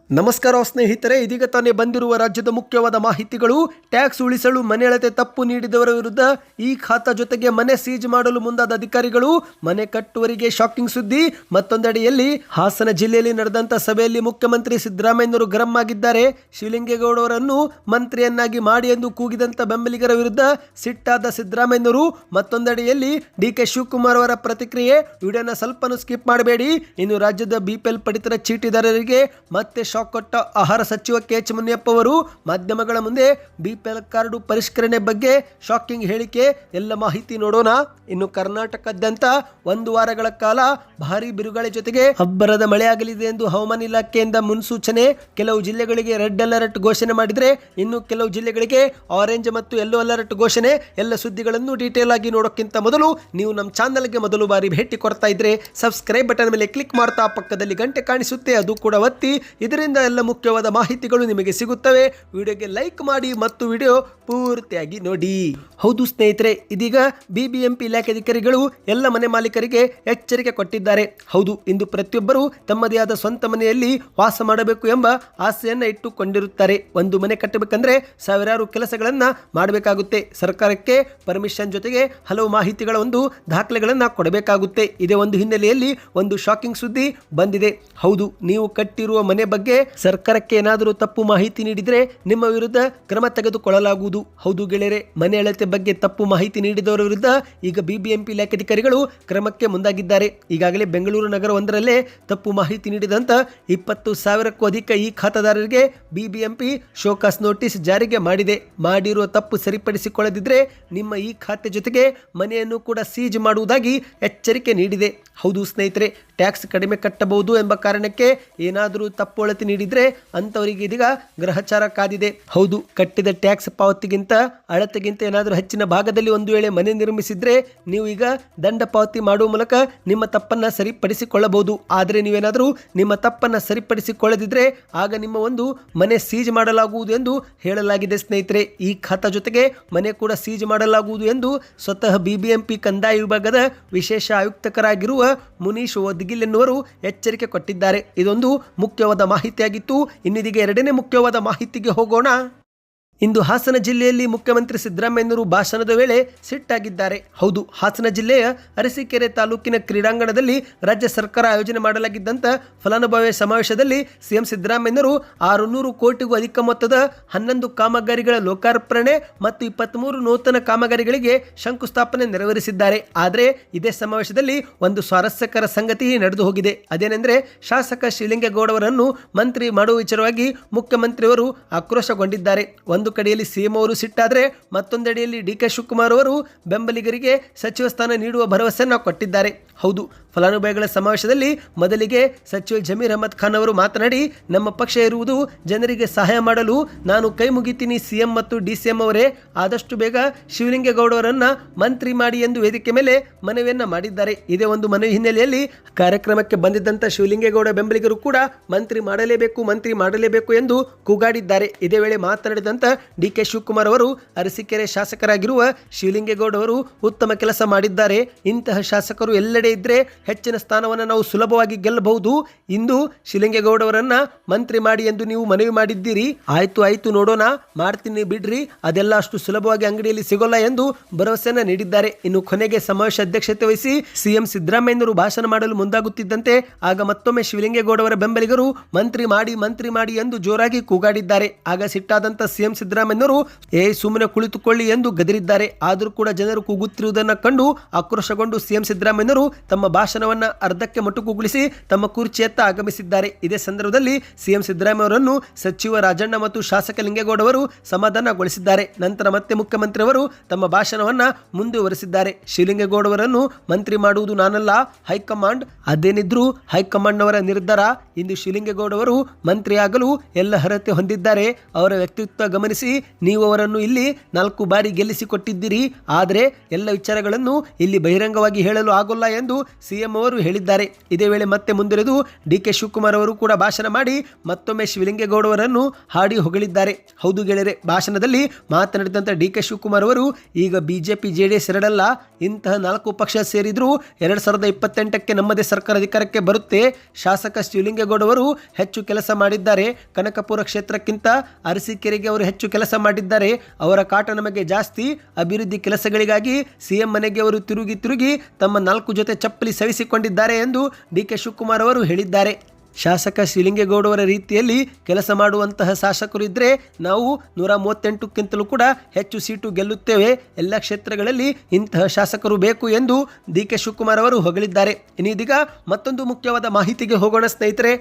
ನಮಸ್ಕಾರ ಸ್ನೇಹಿತರೆ, ಇದೀಗ ತಾನೇ ಬಂದಿರುವ ರಾಜ್ಯದ ಮುಖ್ಯವಾದ ಮಾಹಿತಿಗಳು. ಟ್ಯಾಕ್ಸ್ ಉಳಿಸಲು ಮನೆ ಅಳತೆ ತಪ್ಪು ನೀಡಿದವರ ವಿರುದ್ಧ ಈ ಖಾತಾ ಜೊತೆಗೆ ಮನೆ ಸೀಜ್ ಮಾಡಲು ಮುಂದಾದ ಅಧಿಕಾರಿಗಳು. ಮನೆ ಕಟ್ಟುವರಿಗೆ ಶಾಕಿಂಗ್ ಸುದ್ದಿ. ಮತ್ತೊಂದೆಡೆಯಲ್ಲಿ ಹಾಸನ ಜಿಲ್ಲೆಯಲ್ಲಿ ನಡೆದಂತ ಸಭೆಯಲ್ಲಿ ಮುಖ್ಯಮಂತ್ರಿ ಸಿದ್ದರಾಮಯ್ಯನವರು ಗರಂ ಆಗಿದ್ದಾರೆ. ಶಿವಲಿಂಗೇಗೌಡರನ್ನು ಮಂತ್ರಿಯನ್ನಾಗಿ ಮಾಡಿ ಎಂದು ಕೂಗಿದಂತ ಬೆಂಬಲಿಗರ ವಿರುದ್ಧ ಸಿಟ್ಟಾದ ಸಿದ್ದರಾಮಯ್ಯನವರು. ಮತ್ತೊಂದೆಡೆಯಲ್ಲಿ ಡಿಕೆ ಶಿವಕುಮಾರ್ ಅವರ ಪ್ರತಿಕ್ರಿಯೆ. ವಿಡಿಯೋನ ಸ್ವಲ್ಪನೂ ಸ್ಕಿಪ್ ಮಾಡಬೇಡಿ. ಇನ್ನು ರಾಜ್ಯದ ಬಿಪಿಎಲ್ ಪಡಿತರ ಚೀಟಿದಾರರಿಗೆ ಮತ್ತೆ ಶಾಕ್ ಕೊಟ್ಟ ಆಹಾರ ಸಚಿವ ಕೆ.ಎಚ್. ಮುನಿಯಪ್ಪ ಅವರು ಮಾಧ್ಯಮಗಳ ಮುಂದೆ ಬಿಪಿಎಲ್ ಕಾರ್ಡು ಪರಿಷ್ಕರಣೆ ಬಗ್ಗೆ ಶಾಕಿಂಗ್ ಹೇಳಿಕೆ. ಎಲ್ಲ ಮಾಹಿತಿ ನೋಡೋಣ. ಇನ್ನು ಕರ್ನಾಟಕದಾದ್ಯಂತ 1 ವಾರಗಳ ಕಾಲ ಭಾರೀ ಬಿರುಗಾಳಿ ಜೊತೆಗೆ ಅಬ್ಬರದ ಮಳೆಯಾಗಲಿದೆ ಎಂದು ಹವಾಮಾನ ಇಲಾಖೆಯಿಂದ ಮುನ್ಸೂಚನೆ. ಕೆಲವು ಜಿಲ್ಲೆಗಳಿಗೆ ರೆಡ್ ಅಲರ್ಟ್ ಘೋಷಣೆ ಮಾಡಿದರೆ ಇನ್ನು ಕೆಲವು ಜಿಲ್ಲೆಗಳಿಗೆ ಆರೆಂಜ್ ಮತ್ತು ಯೆಲ್ಲೋ ಅಲರ್ಟ್ ಘೋಷಣೆ. ಎಲ್ಲ ಸುದ್ದಿಗಳನ್ನು ಡೀಟೇಲ್ ಆಗಿ ನೋಡೋಕ್ಕಿಂತ ಮೊದಲು ನೀವು ನಮ್ಮ ಚಾನಲ್ಗೆ ಮೊದಲು ಬಾರಿ ಭೇಟಿ ಕೊಡ್ತಾ ಇದ್ರೆ ಸಬ್ಸ್ಕ್ರೈಬ್ ಬಟನ್ ಮೇಲೆ ಕ್ಲಿಕ್ ಮಾಡ್ತಾ ಪಕ್ಕದಲ್ಲಿ ಗಂಟೆ ಕಾಣಿಸುತ್ತೆ, ಅದು ಕೂಡ ಒತ್ತಿ. ಇದರಿಂದ ಎಲ್ಲ ಮುಖ್ಯವಾದ ಮಾಹಿತಿಗಳು ನಿಮಗೆ ಸಿಗುತ್ತವೆ. ವಿಡಿಯೋಗೆ ಲೈಕ್ ಮಾಡಿ ಮತ್ತು ವಿಡಿಯೋ ಪೂರ್ತಿಯಾಗಿ ನೋಡಿ. ಹೌದು ಸ್ನೇಹಿತರೆ, ಇದೀಗ ಬಿಬಿಎಂಪಿ ಇಲಾಖೆ ಅಧಿಕಾರಿಗಳು ಎಲ್ಲ ಮನೆ ಮಾಲೀಕರಿಗೆ ಎಚ್ಚರಿಕೆ ಕೊಟ್ಟಿದ್ದಾರೆ. ಹೌದು, ಇಂದು ಪ್ರತಿಯೊಬ್ಬರು ತಮ್ಮದೇ ಆದ ಸ್ವಂತ ಮನೆಯಲ್ಲಿ ವಾಸ ಮಾಡಬೇಕು ಎಂಬ ಆಸೆಯನ್ನ ಇಟ್ಟುಕೊಂಡಿರುತ್ತಾರೆ. ಒಂದು ಮನೆ ಕಟ್ಟಬೇಕಂದ್ರೆ ಸಾವಿರಾರು ಕೆಲಸಗಳನ್ನ ಮಾಡಬೇಕಾಗುತ್ತೆ. ಸರ್ಕಾರಕ್ಕೆ ಪರ್ಮಿಷನ್ ಜೊತೆಗೆ ಹಲವು ಮಾಹಿತಿಗಳ ಒಂದು ದಾಖಲೆಗಳನ್ನ ಕೊಡಬೇಕಾಗುತ್ತೆ. ಇದೇ ಒಂದು ಹಿನ್ನೆಲೆಯಲ್ಲಿ ಒಂದು ಶಾಕಿಂಗ್ ಸುದ್ದಿ ಬಂದಿದೆ. ಹೌದು, ನೀವು ಕಟ್ಟಿರುವ ಮನೆ ಬಗ್ಗೆ ಸರ್ಕಾರಕ್ಕೆ ಏನಾದರೂ ತಪ್ಪು ಮಾಹಿತಿ ನೀಡಿದರೆ ನಿಮ್ಮ ವಿರುದ್ಧ ಕ್ರಮ ತೆಗೆದುಕೊಳ್ಳಲಾಗುವುದು. ಹೌದು ಗೆಳೆಯರೆ, ಮನೆ ಅಳತೆ ಬಗ್ಗೆ ತಪ್ಪು ಮಾಹಿತಿ ನೀಡಿದವರ ವಿರುದ್ಧ ಈಗ ಬಿಬಿಎಂಪಿ ಇಲಾಖೆ ಅಧಿಕಾರಿಗಳು ಕ್ರಮಕ್ಕೆ ಮುಂದಾಗಿದ್ದಾರೆ. ಈಗಾಗಲೇ ಬೆಂಗಳೂರು ನಗರ ಒಂದರಲ್ಲೇ ತಪ್ಪು ಮಾಹಿತಿ ನೀಡಿದಂತ 20,000ಕ್ಕೂ ಅಧಿಕ ಈ ಖಾತಾದಾರರಿಗೆ ಬಿಬಿಎಂಪಿ ಶೋಕಾಸ್ ನೋಟಿಸ್ ಜಾರಿಗೆ ಮಾಡಿದೆ. ಮಾಡಿರುವ ತಪ್ಪು ಸರಿಪಡಿಸಿಕೊಳ್ಳದಿದ್ರೆ ನಿಮ್ಮ ಈ ಖಾತೆ ಜೊತೆಗೆ ಮನೆಯನ್ನು ಕೂಡ ಸೀಜ್ ಮಾಡುವುದಾಗಿ ಎಚ್ಚರಿಕೆ ನೀಡಿದೆ. ಹೌದು ಸ್ನೇಹಿತರೆ, ಟ್ಯಾಕ್ಸ್ ಕಡಿಮೆ ಕಟ್ಟಬಹುದು ಎಂಬ ಕಾರಣಕ್ಕೆ ಏನಾದರೂ ತಪ್ಪು ಅಳತೆ ನೀಡಿದ್ರೆ ಅಂತವರಿಗೆ ಇದೀಗ ಗ್ರಹಚಾರ ಕಾದಿದೆ. ಹೌದು, ಕಟ್ಟಿದ ಟ್ಯಾಕ್ಸ್ ಪಾವತಿಗಿಂತ ಅಳತೆಗಿಂತ ಏನಾದರೂ ಹೆಚ್ಚಿನ ಭಾಗದಲ್ಲಿ ಒಂದು ವೇಳೆ ಮನೆ ನಿರ್ಮಿಸಿದ್ರೆ ನೀವು ಈಗ ದಂಡ ಪಾವತಿ ಮಾಡುವ ಮೂಲಕ ನಿಮ್ಮ ತಪ್ಪನ್ನ ಸರಿಪಡಿಸಿಕೊಳ್ಳಬಹುದು. ಆದರೆ ನೀವೇನಾದರೂ ನಿಮ್ಮ ತಪ್ಪನ್ನ ಸರಿಪಡಿಸಿಕೊಳ್ಳದಿದ್ರೆ ಆಗ ನಿಮ್ಮ ಒಂದು ಮನೆ ಸೀಜ್ ಮಾಡಲಾಗುವುದು ಎಂದು ಹೇಳಲಾಗಿದೆ. ಸ್ನೇಹಿತರೆ, ಈ ಖಾತಾ ಜೊತೆಗೆ ಮನೆ ಕೂಡ ಸೀಜ್ ಮಾಡಲಾಗುವುದು ಎಂದು ಸ್ವತಃ ಬಿಬಿಎಂಪಿ ಕಂದಾಯ ವಿಭಾಗದ ವಿಶೇಷ ಆಯುಕ್ತರಾಗಿರುವ ಮುನೀಶ್ ಒದ್ಗಿಲ್ ಎನ್ನುವರು ಎಚ್ಚರಿಕೆ ಕೊಟ್ಟಿದ್ದಾರೆ. ಇದೊಂದು ಮುಖ್ಯವಾದ ಮಾಹಿತಿಯಾಗಿತ್ತು. ಇನ್ನಿದೀಗ ಎರಡನೇ ಮುಖ್ಯವಾದ ಮಾಹಿತಿಗೆ ಹೋಗೋಣ. ಇಂದು ಹಾಸನ ಜಿಲ್ಲೆಯಲ್ಲಿ ಮುಖ್ಯಮಂತ್ರಿ ಸಿದ್ದರಾಮಯ್ಯನವರು ಭಾಷಣದ ವೇಳೆ ಸಿಟ್ಟಾಗಿದ್ದಾರೆ. ಹೌದು, ಹಾಸನ ಜಿಲ್ಲೆಯ ಅರಸೀಕೆರೆ ತಾಲೂಕಿನ ಕ್ರೀಡಾಂಗಣದಲ್ಲಿ ರಾಜ್ಯ ಸರ್ಕಾರ ಆಯೋಜನೆ ಮಾಡಲಾಗಿದ್ದಂಥ ಫಲಾನುಭವಿ ಸಮಾವೇಶದಲ್ಲಿ ಸಿಎಂ ಸಿದ್ದರಾಮಯ್ಯನವರು 600 ಕೋಟಿಗೂ ಅಧಿಕ ಮೊತ್ತದ 11 ಕಾಮಗಾರಿಗಳ ಲೋಕಾರ್ಪಣೆ ಮತ್ತು 23 ನೂತನ ಕಾಮಗಾರಿಗಳಿಗೆ ಶಂಕುಸ್ಥಾಪನೆ ನೆರವೇರಿಸಿದ್ದಾರೆ. ಆದರೆ ಇದೇ ಸಮಾವೇಶದಲ್ಲಿ ಒಂದು ಸ್ವಾರಸ್ಯಕರ ಸಂಗತಿ ನಡೆದು ಹೋಗಿದೆ. ಅದೇನೆಂದರೆ ಶಾಸಕ ಶಿವಲಿಂಗೇಗೌಡರನ್ನು ಮಂತ್ರಿ ಮಾಡುವ ವಿಚಾರವಾಗಿ ಮುಖ್ಯಮಂತ್ರಿಯವರು ಆಕ್ರೋಶಗೊಂಡಿದ್ದಾರೆ. ಒಂದು ಕಡೆಯಲ್ಲಿ ಸಿಎಂ ಅವರು ಸಿಟ್ಟಾದರೆ ಮತ್ತೊಂದೆಡೆಯಲ್ಲಿ ಡಿಕೆ ಶಿವಕುಮಾರ್ ಅವರು ಬೆಂಬಲಿಗರಿಗೆ ಸಚಿವ ಸ್ಥಾನ ನೀಡುವ ಭರವಸೆಯನ್ನು ಕೊಟ್ಟಿದ್ದಾರೆ. ಹೌದು, ಫಲಾನುಭವಿಗಳ ಸಮಾವೇಶದಲ್ಲಿ ಮೊದಲಿಗೆ ಸಚಿವ ಜಮೀರ್ ಅಹಮದ್ ಖಾನ್ ಅವರು ಮಾತನಾಡಿ, ನಮ್ಮ ಪಕ್ಷ ಇರುವುದು ಜನರಿಗೆ ಸಹಾಯ ಮಾಡಲು. ನಾನು ಕೈ ಮುಗಿತೀನಿ ಸಿಎಂ ಮತ್ತು ಡಿಸಿಎಂ ಅವರೇ, ಆದಷ್ಟು ಬೇಗ ಶಿವಲಿಂಗೇಗೌಡರನ್ನ ಮಂತ್ರಿ ಮಾಡಿ ಎಂದು ವೇದಿಕೆ ಮೇಲೆ ಮನವಿಯನ್ನ ಮಾಡಿದ್ದಾರೆ. ಇದೇ ಒಂದು ಮನವಿ ಹಿನ್ನೆಲೆಯಲ್ಲಿ ಕಾರ್ಯಕ್ರಮಕ್ಕೆ ಬಂದಿದ್ದಂಥ ಶಿವಲಿಂಗೇಗೌಡ ಬೆಂಬಲಿಗರು ಕೂಡ ಮಂತ್ರಿ ಮಾಡಲೇಬೇಕು ಎಂದು ಕೂಗಾಡಿದ್ದಾರೆ. ಇದೇ ವೇಳೆ ಮಾತನಾಡಿದಂಥ ಡಿಕೆ ಶಿವಕುಮಾರ್ ಅವರು ಅರಸೀಕೆರೆ ಶಾಸಕರಾಗಿರುವ ಶಿವಲಿಂಗೇಗೌಡ ಅವರು ಉತ್ತಮ ಕೆಲಸ ಮಾಡಿದ್ದಾರೆ. ಇಂತಹ ಶಾಸಕರು ಎಲ್ಲೆಡೆ ಇದ್ರೆ ಹೆಚ್ಚಿನ ಸ್ಥಾನವನ್ನು ನಾವು ಸುಲಭವಾಗಿ ಗೆಲ್ಲಬಹುದು. ಇಂದು ಶಿವಲಿಂಗೇಗೌಡವರನ್ನ ಮಂತ್ರಿ ಮಾಡಿ ಎಂದು ನೀವು ಮನವಿ ಮಾಡಿದ್ದೀರಿ. ಆಯ್ತು ನೋಡೋಣ, ಮಾಡ್ತೀನಿ ಬಿಡ್ರಿ, ಅದೆಲ್ಲ ಅಷ್ಟು ಸುಲಭವಾಗಿ ಅಂಗಡಿಯಲ್ಲಿ ಸಿಗೋಲ್ಲ ಎಂದು ಭರವಸೆಯನ್ನ ನೀಡಿದ್ದಾರೆ. ಇನ್ನು ಕೊನೆಗೆ ಸಮಾವೇಶ ಅಧ್ಯಕ್ಷತೆ ವಹಿಸಿ ಸಿಎಂ ಸಿದ್ದರಾಮಯ್ಯನವರು ಭಾಷಣ ಮಾಡಲು ಮುಂದಾಗುತ್ತಿದ್ದಂತೆ ಆಗ ಮತ್ತೊಮ್ಮೆ ಶಿವಲಿಂಗೇಗೌಡವರ ಬೆಂಬಲಿಗರು ಮಂತ್ರಿ ಮಾಡಿ ಎಂದು ಜೋರಾಗಿ ಕೂಗಾಡಿದ್ದಾರೆ. ಆಗ ಸಿಟ್ಟಾದಂತ ಸಿಎಂ ಸಿದ್ದರಾಮಯ್ಯನವರು ಸುಮ್ಮನೆ ಕುಳಿತುಕೊಳ್ಳಿ ಎಂದು ಗದರಿದ್ದಾರೆ. ಆದರೂ ಕೂಡ ಜನರು ಕೂಗುತ್ತಿರುವುದನ್ನು ಕಂಡು ಆಕ್ರೋಶಗೊಂಡು ಸಿಎಂ ಸಿದ್ದರಾಮಯ್ಯನವರು ತಮ್ಮ ಭಾಷಣವನ್ನ ಅರ್ಧಕ್ಕೆ ಮೊಟಕುಗೊಳಿಸಿ ತಮ್ಮ ಕುರ್ಚಿಯತ್ತ ಆಗಮಿಸಿದ್ದಾರೆ. ಇದೇ ಸಂದರ್ಭದಲ್ಲಿ ಸಿಎಂ ಸಿದ್ದರಾಮಯ್ಯ ಅವರನ್ನು ಸಚಿವ ರಾಜಣ್ಣ ಮತ್ತು ಶಾಸಕ ಲಿಂಗೇಗೌಡ ಅವರು ಸಮಾಧಾನಗೊಳಿಸಿದ್ದಾರೆ. ನಂತರ ಮತ್ತೆ ಮುಖ್ಯಮಂತ್ರಿ ಅವರು ತಮ್ಮ ಭಾಷಣವನ್ನ ಮುಂದುವರೆಸಿದ್ದಾರೆ. ಶಿವಲಿಂಗೇಗೌಡವರನ್ನು ಮಂತ್ರಿ ಮಾಡುವುದು ನಾನಲ್ಲ, ಹೈಕಮಾಂಡ್. ಅದೇನಿದ್ರು ಹೈಕಮಾಂಡ್ನವರ ನಿರ್ಧಾರ. ಇಂದು ಶಿವಲಿಂಗೇಗೌಡವರು ಮಂತ್ರಿಯಾಗಲು ಎಲ್ಲ ಅರ್ಹತೆ ಹೊಂದಿದ್ದಾರೆ. ಅವರ ವ್ಯಕ್ತಿತ್ವ ಗಮನಿಸಿ ಕರೆಸಿ ನೀವು ಅವರನ್ನು ಇಲ್ಲಿ 4 ಬಾರಿ ಗೆಲ್ಲಿಸಿಕೊಟ್ಟಿದ್ದೀರಿ. ಆದರೆ ಎಲ್ಲ ವಿಚಾರಗಳನ್ನು ಇಲ್ಲಿ ಬಹಿರಂಗವಾಗಿ ಹೇಳಲು ಆಗೋಲ್ಲ ಎಂದು ಸಿಎಂ ಅವರು ಹೇಳಿದ್ದಾರೆ. ಇದೇ ವೇಳೆ ಮತ್ತೆ ಮುಂದುವರೆದು ಡಿ.ಕೆ. ಶಿವಕುಮಾರ್ ಅವರು ಕೂಡ ಭಾಷಣ ಮಾಡಿ ಮತ್ತೊಮ್ಮೆ ಶಿವಲಿಂಗೇಗೌಡ ಅವರನ್ನು ಹಾಡಿ ಹೊಗಳಿದ್ದಾರೆ. ಹೌದು ಗೆಳೆಯರೆ, ಭಾಷಣದಲ್ಲಿ ಮಾತನಾಡಿದಂಥ ಡಿ.ಕೆ. ಶಿವಕುಮಾರ್ ಅವರು ಈಗ ಬಿಜೆಪಿ ಜೆಡಿಎಸ್ ಎರಡಲ್ಲ, ಇಂತಹ 4 ಪಕ್ಷ ಸೇರಿದ್ರು 2028ಕ್ಕೆ ನಮ್ಮದೇ ಸರ್ಕಾರ ಅಧಿಕಾರಕ್ಕೆ ಬರುತ್ತೆ. ಶಾಸಕ ಶಿವಲಿಂಗೇಗೌಡ ಅವರು ಹೆಚ್ಚು ಕೆಲಸ ಮಾಡಿದ್ದಾರೆ. ಕನಕಪುರ ಕ್ಷೇತ್ರಕ್ಕಿಂತ ಅರಸೀಕೆರೆಗೆ ಅವರು ಹೆಚ್ಚು ಕೆಲಸ ಮಾಡಿದ್ದಾರೆ. ಅವರ ಕಾಟ ನಮಗೆ ಜಾಸ್ತಿ. ಅಭಿವೃದ್ಧಿ ಕೆಲಸಗಳಿಗಾಗಿ ಸಿಎಂ ಮನೆಗೆ ಅವರು ತಿರುಗಿ ತಮ್ಮ 4 ಜೊತೆ ಚಪ್ಪಲಿ ಸವಿಸಿಕೊಂಡಿದ್ದಾರೆ ಎಂದು ಡಿ.ಕೆ. ಶಿವಕುಮಾರ್ ಅವರು ಹೇಳಿದ್ದಾರೆ. ಶಾಸಕ ಶಿವಲಿಂಗೇಗೌಡವರ ರೀತಿಯಲ್ಲಿ ಕೆಲಸ ಮಾಡುವಂತಹ ಶಾಸಕರು ಇದ್ದರೆ ನಾವು 138ಕ್ಕಿಂತಲೂ ಕೂಡ ಹೆಚ್ಚು ಸೀಟು ಗೆಲ್ಲುತ್ತೇವೆ. ಎಲ್ಲ ಕ್ಷೇತ್ರಗಳಲ್ಲಿ ಇಂತಹ ಶಾಸಕರು ಬೇಕು ಎಂದು ಡಿ.ಕೆ. ಶಿವಕುಮಾರ್ ಅವರು ಹೊಗಳಿದ್ದಾರೆ. ಇನ್ನೀಗ ಮತ್ತೊಂದು ಮುಖ್ಯವಾದ ಮಾಹಿತಿಗೆ ಹೋಗೋಣ ಸ್ನೇಹಿತರೆ.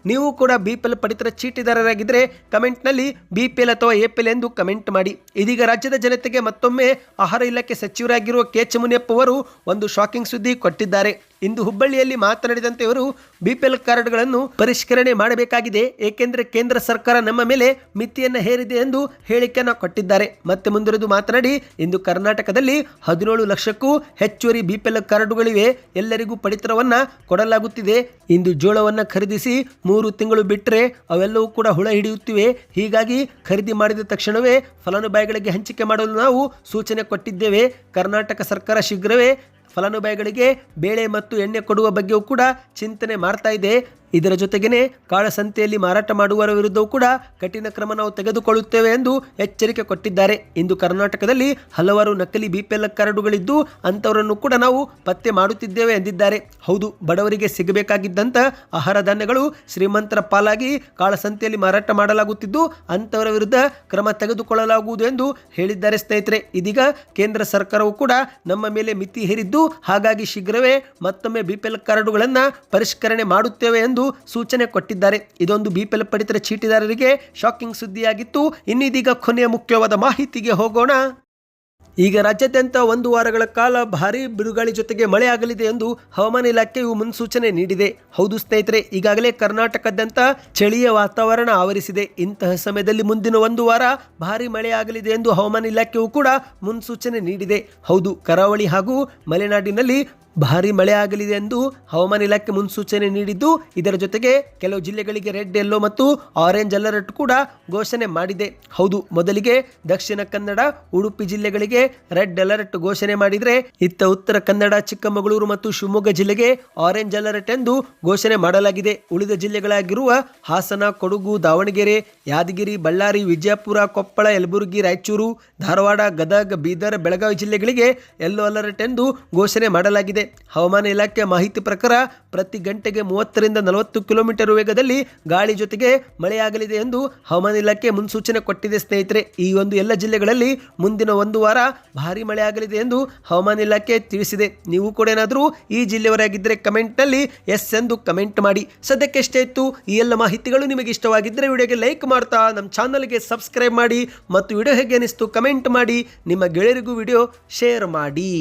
ನೀವು ಕೂಡ BPL ಪಡಿತರ ಚೀಟಿದಾರರಾಗಿದ್ದರೆ ಕಮೆಂಟ್ನಲ್ಲಿ BPL ಅಥವಾ APL ಎಂದು ಕಮೆಂಟ್ ಮಾಡಿ. ಇದೀಗ ರಾಜ್ಯದ ಜನತೆಗೆ ಮತ್ತೊಮ್ಮೆ ಆಹಾರ ಇಲಾಖೆ ಸಚಿವರಾಗಿರುವ ಕೆ.ಎಚ್. ಮುನಿಯಪ್ಪ ಅವರು ಒಂದು ಶಾಕಿಂಗ್ ಸುದ್ದಿ ಕೊಟ್ಟಿದ್ದಾರೆ. ಇಂದು ಹುಬ್ಬಳ್ಳಿಯಲ್ಲಿ ಮಾತನಾಡಿದಂತೆ ಇವರು BPL ಕಾರ್ಡ್ಗಳನ್ನು ಪರಿಷ್ಕರಣೆ ಮಾಡಬೇಕಾಗಿದೆ, ಏಕೆಂದರೆ ಕೇಂದ್ರ ಸರ್ಕಾರ ನಮ್ಮ ಮೇಲೆ ಮಿತಿಯನ್ನು ಹೇರಿದೆ ಎಂದು ಹೇಳಿಕೆಯನ್ನು ಕೊಟ್ಟಿದ್ದಾರೆ. ಮತ್ತೆ ಮುಂದುವರೆದು ಮಾತನಾಡಿ, ಇಂದು ಕರ್ನಾಟಕದಲ್ಲಿ 17 ಲಕ್ಷಕ್ಕೂ ಹೆಚ್ಚುವರಿ BPL ಕಾರ್ಡುಗಳಿವೆ. ಎಲ್ಲರಿಗೂ ಪಡಿತರವನ್ನು ಕೊಡಲಾಗುತ್ತಿದೆ. ಇಂದು ಜೋಳವನ್ನು ಖರೀದಿಸಿ 3 ತಿಂಗಳು ಬಿಟ್ಟರೆ ಅವೆಲ್ಲವೂ ಕೂಡ ಹುಳ ಹಿಡಿಯುತ್ತಿವೆ. ಹೀಗಾಗಿ ಖರೀದಿ ಮಾಡಿದ ತಕ್ಷಣವೇ ಫಲಾನುಭವಿಗಳಿಗೆ ಹಂಚಿಕೆ ಮಾಡಲು ನಾವು ಸೂಚನೆ ಕೊಟ್ಟಿದ್ದೇವೆ. ಕರ್ನಾಟಕ ಸರ್ಕಾರ ಶೀಘ್ರವೇ ಫಲಾನುಭವಿಗಳಿಗೆ ಬೇಳೆ ಮತ್ತು ಎಣ್ಣೆ ಕೊಡುವ ಬಗ್ಗೆಯೂ ಕೂಡ ಚಿಂತನೆ ಮಾಡ್ತಾ ಇದೆ. ಇದರ ಜೊತೆಗೇ ಕಾಳಸಂತೆಯಲ್ಲಿ ಮಾರಾಟ ಮಾಡುವವರ ವಿರುದ್ಧವೂ ಕೂಡ ಕಠಿಣ ಕ್ರಮ ನಾವು ತೆಗೆದುಕೊಳ್ಳುತ್ತೇವೆ ಎಂದು ಎಚ್ಚರಿಕೆ ಕೊಟ್ಟಿದ್ದಾರೆ. ಇಂದು ಕರ್ನಾಟಕದಲ್ಲಿ ಹಲವಾರು ನಕಲಿ BPL ಕಾರ್ಡುಗಳಿದ್ದು ಅಂಥವರನ್ನು ಕೂಡ ನಾವು ಪತ್ತೆ ಮಾಡುತ್ತಿದ್ದೇವೆ ಎಂದಿದ್ದಾರೆ. ಹೌದು, ಬಡವರಿಗೆ ಸಿಗಬೇಕಾಗಿದ್ದಂಥ ಆಹಾರ ಧಾನ್ಯಗಳು ಶ್ರೀಮಂತರ ಪಾಲಾಗಿ ಕಾಳಸಂತೆಯಲ್ಲಿ ಮಾರಾಟ ಮಾಡಲಾಗುತ್ತಿದ್ದು ಅಂಥವರ ವಿರುದ್ಧ ಕ್ರಮ ತೆಗೆದುಕೊಳ್ಳಲಾಗುವುದು ಎಂದು ಹೇಳಿದ್ದಾರೆ. ಸ್ನೇಹಿತರೆ, ಇದೀಗ ಕೇಂದ್ರ ಸರ್ಕಾರವು ಕೂಡ ನಮ್ಮ ಮೇಲೆ ಮಿತಿ ಹೇರಿದ್ದು, ಹಾಗಾಗಿ ಶೀಘ್ರವೇ ಮತ್ತೊಮ್ಮೆ BPL ಕಾರ್ಡುಗಳನ್ನು ಪರಿಷ್ಕರಣೆ ಮಾಡುತ್ತೇವೆ ಎಂದು ಸೂಚನೆ ಕೊಟ್ಟಿದ್ದಾರೆ. ಇದೊಂದು BPL ಪಡಿತರ ಚೀಟಿದಾರರಿಗೆ ಶಾಕಿಂಗ್ ಸುದ್ದಿಯಾಗಿತ್ತು. ಇನ್ನೀಗ ಕೊನೆಯ ಮುಖ್ಯವಾದ ಮಾಹಿತಿಗೆ ಹೋಗೋಣ. ಈಗ ರಾಜ್ಯಾದ್ಯಂತ 1 ವಾರಗಳ ಕಾಲ ಭಾರೀ ಬಿರುಗಾಳಿ ಜೊತೆಗೆ ಮಳೆ ಆಗಲಿದೆ ಎಂದು ಹವಾಮಾನ ಇಲಾಖೆಯು ಮುನ್ಸೂಚನೆ ನೀಡಿದೆ. ಹೌದು ಸ್ನೇಹಿತರೆ, ಈಗಾಗಲೇ ಕರ್ನಾಟಕದಾದ್ಯಂತ ಚಳಿಯ ವಾತಾವರಣ ಆವರಿಸಿದೆ. ಇಂತಹ ಸಮಯದಲ್ಲಿ ಮುಂದಿನ 1 ವಾರ ಭಾರೀ ಮಳೆ ಆಗಲಿದೆ ಎಂದು ಹವಾಮಾನ ಇಲಾಖೆಯು ಕೂಡ ಮುನ್ಸೂಚನೆ ನೀಡಿದೆ. ಹೌದು, ಕರಾವಳಿ ಹಾಗೂ ಮಲೆನಾಡಿನಲ್ಲಿ ಭಾರೀ ಮಳೆ ಆಗಲಿದೆ ಎಂದು ಹವಾಮಾನ ಇಲಾಖೆ ಮುನ್ಸೂಚನೆ ನೀಡಿದ್ದು, ಇದರ ಜೊತೆಗೆ ಕೆಲವು ಜಿಲ್ಲೆಗಳಿಗೆ ರೆಡ್, ಯೆಲ್ಲೋ ಮತ್ತು ಆರೆಂಜ್ ಅಲರ್ಟ್ ಕೂಡ ಘೋಷಣೆ ಮಾಡಿದೆ. ಹೌದು, ಮೊದಲಿಗೆ ದಕ್ಷಿಣ ಕನ್ನಡ, ಉಡುಪಿ ಜಿಲ್ಲೆಗಳಿಗೆ ರೆಡ್ ಅಲರ್ಟ್ ಘೋಷಣೆ ಮಾಡಿದರೆ ಇತ್ತ ಉತ್ತರ ಕನ್ನಡ, ಚಿಕ್ಕಮಗಳೂರು ಮತ್ತು ಶಿವಮೊಗ್ಗ ಜಿಲ್ಲೆಗೆ ಆರೆಂಜ್ ಅಲರ್ಟ್ ಎಂದು ಘೋಷಣೆ ಮಾಡಲಾಗಿದೆ. ಉಳಿದ ಜಿಲ್ಲೆಗಳಾಗಿರುವ ಹಾಸನ, ಕೊಡಗು, ದಾವಣಗೆರೆ, ಯಾದಗಿರಿ, ಬಳ್ಳಾರಿ, ವಿಜಯಪುರ, ಕೊಪ್ಪಳ, ಯಲಬುರ್ಗಿ, ರಾಯಚೂರು, ಧಾರವಾಡ, ಗದಗ, ಬೀದರ್, ಬೆಳಗಾವಿ ಜಿಲ್ಲೆಗಳಿಗೆ ಯೆಲ್ಲೋ ಅಲರ್ಟ್ ಎಂದು ಘೋಷಣೆ ಮಾಡಲಾಗಿದೆ. ಹವಾಮಾನ ಇಲಾಖೆಯ ಮಾಹಿತಿ ಪ್ರಕಾರ ಪ್ರತಿ ಗಂಟೆಗೆ 30 ರಿಂದ 40 ಕಿಲೋಮೀಟರ್ ವೇಗದಲ್ಲಿ ಗಾಳಿ ಜೊತೆಗೆ ಮಳೆಯಾಗಲಿದೆ ಎಂದು ಹವಾಮಾನ ಇಲಾಖೆ ಮುನ್ಸೂಚನೆ ಕೊಟ್ಟಿದೆ. ಸ್ನೇಹಿತರೆ, ಈ ಒಂದು ಎಲ್ಲ ಜಿಲ್ಲೆಗಳಲ್ಲಿ ಮುಂದಿನ 1 ವಾರ ಭಾರೀ ಮಳೆ ಆಗಲಿದೆ ಎಂದು ಹವಾಮಾನ ಇಲಾಖೆ ತಿಳಿಸಿದೆ. ನೀವು ಕೂಡ ಏನಾದರೂ ಈ ಜಿಲ್ಲೆಯವರಾಗಿದ್ದರೆ ಕಮೆಂಟ್ನಲ್ಲಿ ಎಸ್ ಎಂದು ಕಮೆಂಟ್ ಮಾಡಿ. ಸದ್ಯಕ್ಕೆ ಎಷ್ಟೇ ಇತ್ತು ಈ ಎಲ್ಲ ಮಾಹಿತಿಗಳು ನಿಮಗೆ ಇಷ್ಟವಾಗಿದ್ದರೆ ವಿಡಿಯೋಗೆ ಲೈಕ್ ಮಾಡ್ತಾ ನಮ್ಮ ಚಾನಲ್ಗೆ ಸಬ್ಸ್ಕ್ರೈಬ್ ಮಾಡಿ ಮತ್ತು ವಿಡಿಯೋ ಹೇಗೆ ಅನಿಸ್ತು ಕಮೆಂಟ್ ಮಾಡಿ. ನಿಮ್ಮ ಗೆಳೆಯರಿಗೂ ವಿಡಿಯೋ ಶೇರ್ ಮಾಡಿ.